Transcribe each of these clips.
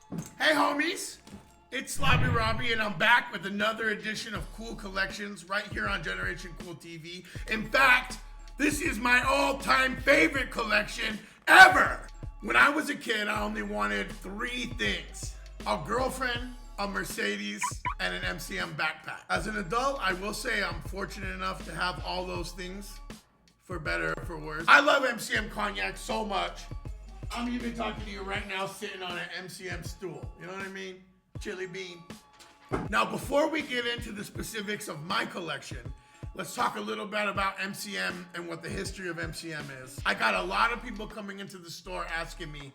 Hey homies, it's Slobby Robbie and I'm back with another edition of Cool Collections right here on Generation Cool TV. In fact, this is my all-time favorite collection ever. When I was a kid, I only wanted 3 things: a girlfriend, a Mercedes, and an MCM backpack. As an adult, I will say I'm fortunate enough to have all those things, for better or for worse. I love MCM Cognac so much. I'm even talking to you right now sitting on an MCM stool. You know what I mean? Chili bean. Now, before we get into the specifics of my collection, let's talk a little bit about MCM and what the history of MCM is. I got a lot of people coming into the store asking me,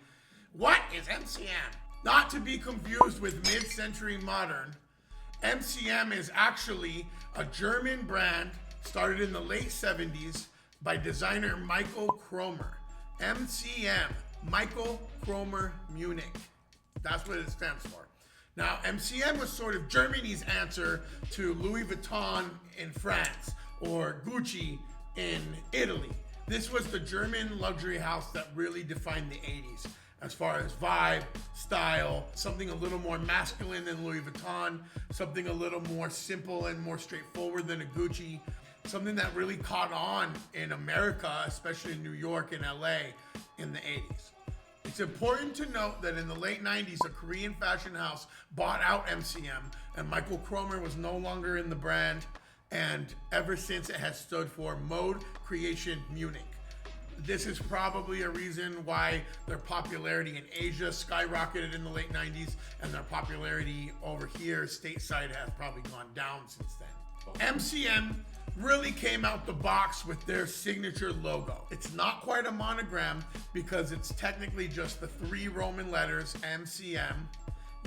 what is MCM? Not to be confused with mid-century modern, MCM is actually a German brand started in the late 70s by designer Michael Kromer. MCM, Michael Kromer Munich. That's what it stands for. Now, MCM was sort of Germany's answer to Louis Vuitton in France or Gucci in Italy. This was the German luxury house that really defined the 80s as far as vibe, style, something a little more masculine than Louis Vuitton, something a little more simple and more straightforward than a Gucci, something that really caught on in America, especially in New York and LA in the 80s. It's important to note that in the late 90s, a Korean fashion house bought out MCM and Michael Kromer was no longer in the brand, and ever since it has stood for Mode Creation Munich. This is probably a reason why their popularity in Asia skyrocketed in the late 90s and their popularity over here stateside has probably gone down since then. MCM really came out the box with their signature logo. It's not quite a monogram because it's technically just the 3 Roman letters, MCM.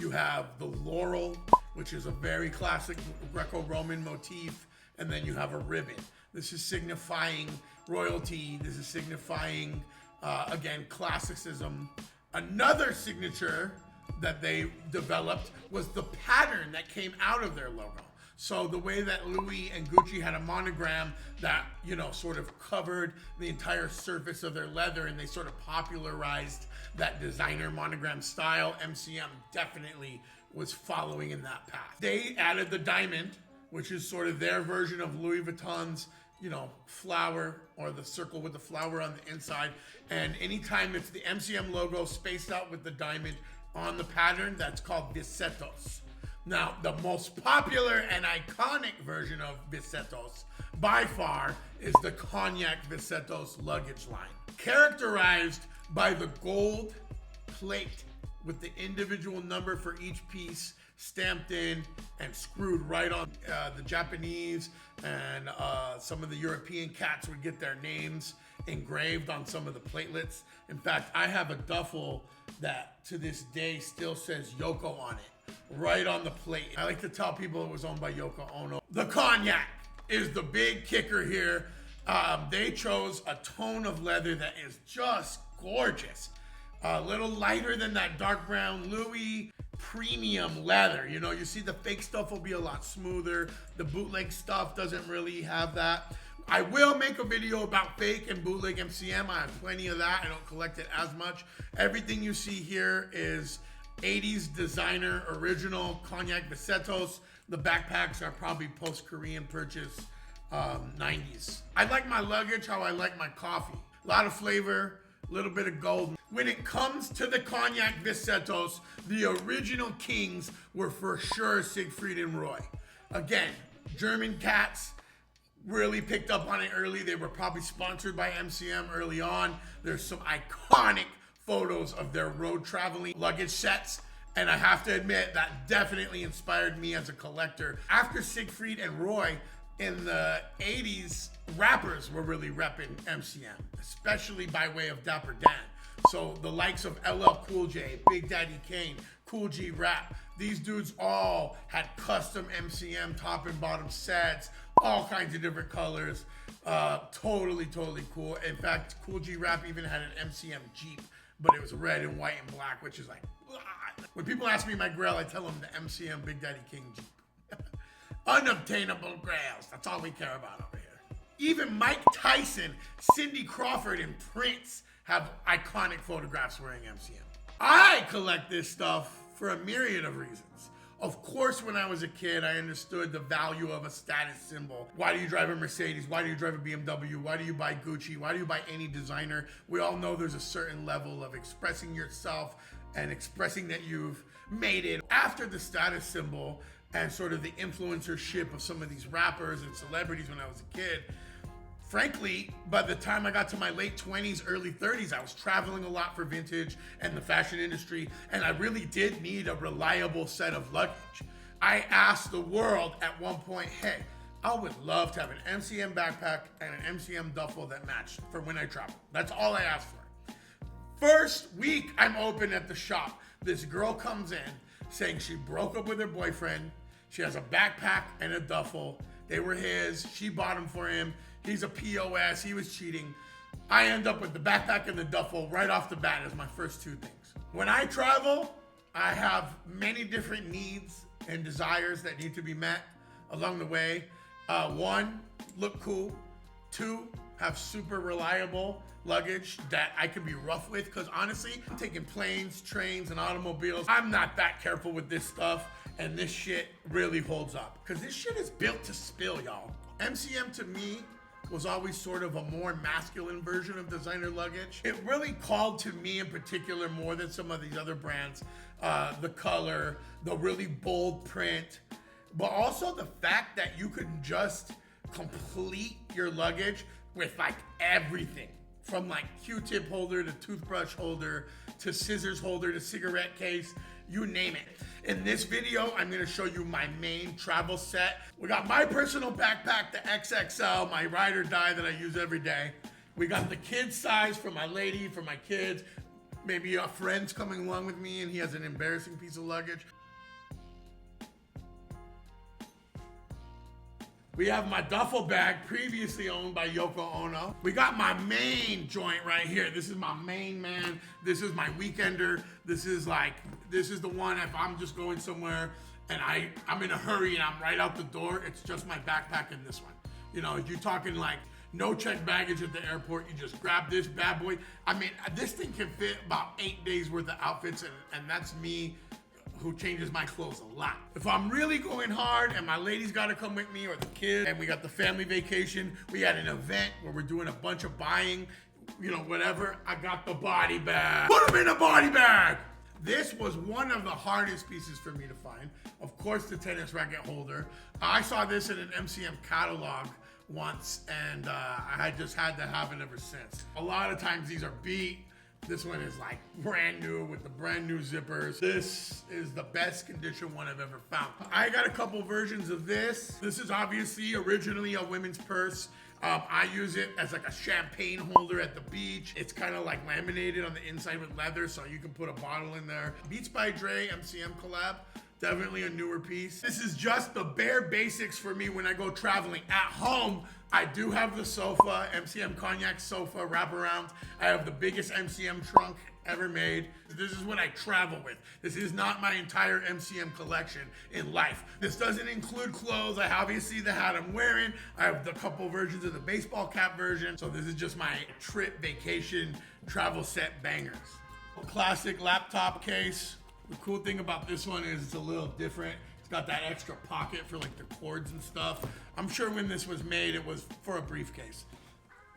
You have the laurel, which is a very classic Greco-Roman motif, and then you have a ribbon. This is signifying royalty. This is signifying, again, classicism. Another signature that they developed was the pattern that came out of their logo. So the way that Louis and Gucci had a monogram that, you know, sort of covered the entire surface of their leather and they sort of popularized that designer monogram style, MCM definitely was following in that path. They added the diamond, which is sort of their version of Louis Vuitton's, you know, flower or the circle with the flower on the inside. And anytime it's the MCM logo spaced out with the diamond on the pattern, that's called visetos. Now, the most popular and iconic version of visetos, by far, is the Cognac Visetos luggage line. Characterized by the gold plate with the individual number for each piece stamped in and screwed right on. The Japanese and some of the European cats would get their names engraved on some of the platelets. In fact, I have a duffel that to this day still says Yoko on it, right on the plate. I like to tell people it was owned by Yoko Ono. The Cognac is the big kicker here. They chose a tone of leather that is just gorgeous. A little lighter than that dark brown Louis premium leather. You know, you see the fake stuff will be a lot smoother. The bootleg stuff doesn't really have that. I will make a video about fake and bootleg MCM. I have plenty of that. I don't collect it as much. Everything you see here is 80s designer original Cognac Visetos. The backpacks are probably post-Korean purchase, 90s. I like my luggage how I like my coffee. A lot of flavor, a little bit of gold. When it comes to the Cognac Visetos, the original kings were for sure Siegfried and Roy. Again, German cats really picked up on it early. They were probably sponsored by MCM early on. There's some iconic photos of their road traveling luggage sets, and I have to admit that definitely inspired me as a collector. After Siegfried and Roy, in the 80s, rappers were really repping MCM, especially by way of Dapper Dan. So the likes of LL Cool J, Big Daddy Kane, Cool G Rap, these dudes all had custom MCM top and bottom sets, all kinds of different colors. Totally cool. In fact, Cool G Rap even had an MCM Jeep, but it was red and white and black, which is like, blah. When people ask me my grail, I tell them the MCM Big Daddy King Jeep. Unobtainable grails, that's all we care about over here. Even Mike Tyson, Cindy Crawford, and Prince have iconic photographs wearing MCM. I collect this stuff for a myriad of reasons. Of course, when I was a kid, I understood the value of a status symbol. Why do you drive a Mercedes? Why do you drive a BMW? Why do you buy Gucci? Why do you buy any designer? We all know there's a certain level of expressing yourself and expressing that you've made it. After the status symbol and sort of the influencership of some of these rappers and celebrities when I was a kid, frankly, by the time I got to my late 20s, early 30s, I was traveling a lot for vintage and the fashion industry, and I really did need a reliable set of luggage. I asked the world at one point, hey, I would love to have an MCM backpack and an MCM duffel that matched for when I travel. That's all I asked for. First week I'm open at the shop, this girl comes in saying she broke up with her boyfriend. She has a backpack and a duffel. They were his, she bought them for him. He's a POS, he was cheating. I end up with the backpack and the duffel right off the bat as my first two things. When I travel, I have many different needs and desires that need to be met along the way. One, look cool. Two, have super reliable luggage that I can be rough with, because honestly, I'm taking planes, trains, and automobiles. I'm not that careful with this stuff, and this shit really holds up, because this shit is built to spill, y'all. MCM to me was always sort of a more masculine version of designer luggage. It really called to me in particular more than some of these other brands. The color, the really bold print, but also the fact that you could just complete your luggage with like everything. From like Q-tip holder to toothbrush holder to scissors holder to cigarette case, you name it. In this video, I'm gonna show you my main travel set. We got my personal backpack, the XXL, my ride or die that I use every day. We got the kid size for my lady, for my kids. Maybe a friend's coming along with me and he has an embarrassing piece of luggage. We have my duffel bag, previously owned by Yoko Ono. We got my main joint right here. This is my main man. This is my weekender. This is the one if I'm just going somewhere and I'm in a hurry and I'm right out the door, it's just my backpack and this one. You know, you're talking like no check baggage at the airport. You just grab this bad boy. I mean, this thing can fit about 8 days worth of outfits, and that's me who changes my clothes a lot. If I'm really going hard and my lady's gotta come with me or the kid, and we got the family vacation, we had an event where we're doing a bunch of buying, you know, whatever, I got the body bag. Put them in a body bag! This was one of the hardest pieces for me to find. Of course, the tennis racket holder. I saw this in an MCM catalog once, and I just had to have it ever since. A lot of times these are beat. This one is like brand new with the brand new zippers. This is the best condition one I've ever found. I got a couple versions of this. This is obviously originally a women's purse. I use it as like a champagne holder at the beach. It's kind of like laminated on the inside with leather, so you can put a bottle in there. Beats by Dre, MCM collab. Definitely a newer piece. This is just the bare basics for me when I go traveling. At home, I do have the sofa, MCM COGNAC sofa wraparound. I have the biggest MCM trunk ever made. This is what I travel with. This is not my entire MCM collection in life. This doesn't include clothes. I obviously the hat I'm wearing. I have the couple versions of the baseball cap version. So this is just my trip, vacation, travel set bangers. Classic laptop case. The cool thing about this one is it's a little different. It's got that extra pocket for like the cords and stuff. I'm sure when this was made, it was for a briefcase.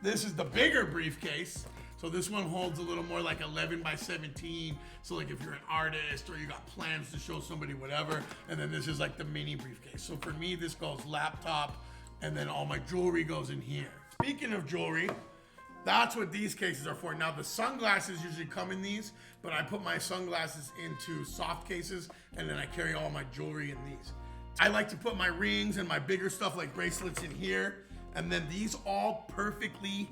This is the bigger briefcase. So this one holds a little more like 11 by 17. So like if you're an artist or you got plans to show somebody whatever, and then this is like the mini briefcase. So for me, this goes laptop, and then all my jewelry goes in here. Speaking of jewelry, that's what these cases are for. Now the sunglasses usually come in these, but I put my sunglasses into soft cases, and then I carry all my jewelry in these. I like to put my rings and my bigger stuff like bracelets in here, and then these all perfectly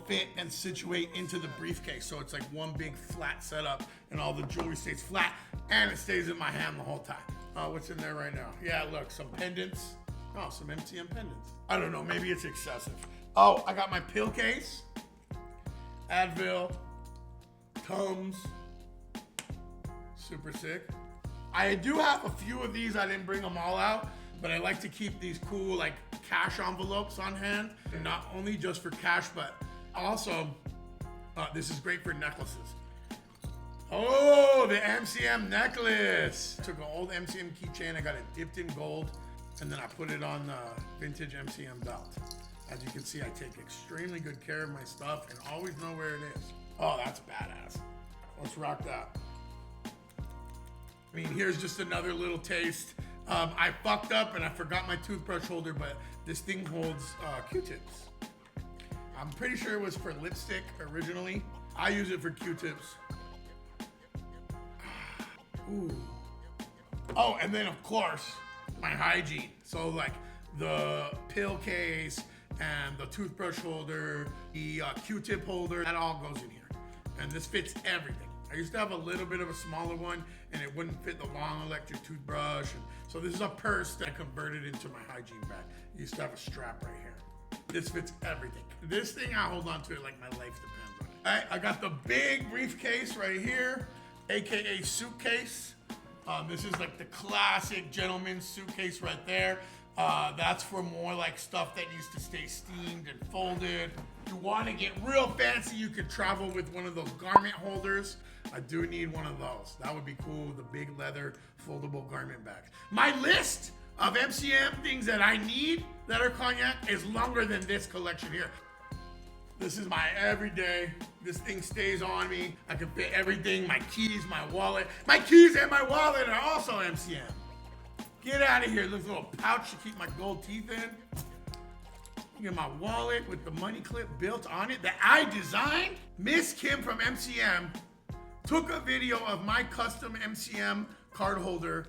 fit and situate into the briefcase. So it's like one big flat setup, and all the jewelry stays flat, and it stays in my hand the whole time. What's in there right now? Yeah, look, some pendants. Oh, some MCM pendants. I don't know, maybe it's excessive. Oh, I got my pill case, Advil, Tums, super sick. I do have a few of these, I didn't bring them all out, but I like to keep these cool like cash envelopes on hand, and not only just for cash, but also, this is great for necklaces. Oh, Oh, the MCM necklace. Took an old MCM keychain, I got it dipped in gold, and then I put it on the vintage MCM belt. As you can see, I take extremely good care of my stuff and always know where it is. Oh, that's badass. Let's rock that. I mean, here's just another little taste. I fucked up and I forgot my toothbrush holder, but this thing holds Q-tips. I'm pretty sure it was for lipstick originally. I use it for Q-tips. Ooh. Oh, and then of course, my hygiene. So like the pill case and the toothbrush holder, the Q-tip holder, that all goes in here. And this fits everything. I used to have a little bit of a smaller one and it wouldn't fit the long electric toothbrush. And so this is a purse that I converted into my hygiene bag. I used to have a strap right here. This fits everything. This thing, I hold on to it like my life depends on it. All right, I got the big briefcase right here, AKA suitcase. This is like the classic gentleman's suitcase right there. That's for more like stuff that needs to stay steamed and folded. You want to get real fancy, you could travel with one of those garment holders. I do need one of those. That would be cool, the big leather foldable garment bags. My list of MCM things that I need that are cognac is longer than this collection here. This is my everyday. This thing stays on me. I can fit everything, my keys, my wallet. My keys and my wallet are also MCM. Get out of here, this little pouch to keep my gold teeth in. Look at my wallet with the money clip built on it that I designed. Miss Kim from MCM took a video of my custom MCM card holder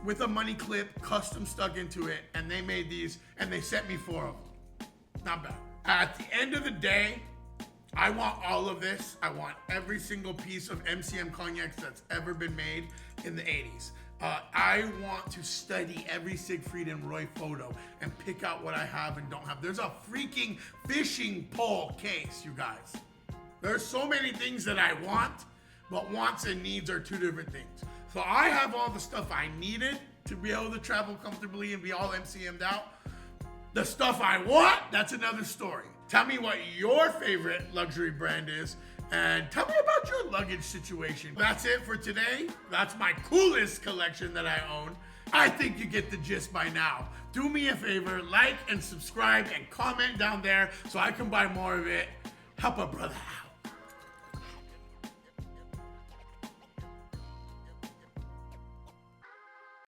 with a money clip custom stuck into it, and they made these and they sent me 4 of them. Not bad. At the end of the day, I want all of this. I want every single piece of MCM cognac that's ever been made in the 80s. I want to study every Siegfried and Roy photo and pick out what I have and don't have. There's a freaking fishing pole case, you guys. There's so many things that I want, but wants and needs are 2 different things. So I have all the stuff I needed to be able to travel comfortably and be all MCM'd out. The stuff I want, that's another story. Tell me what your favorite luxury brand is, and tell me about your luggage situation. That's it for today. That's my coolest collection that I own. I think you get the gist by now. Do me a favor, like and subscribe and comment down there so I can buy more of it. Help a brother out.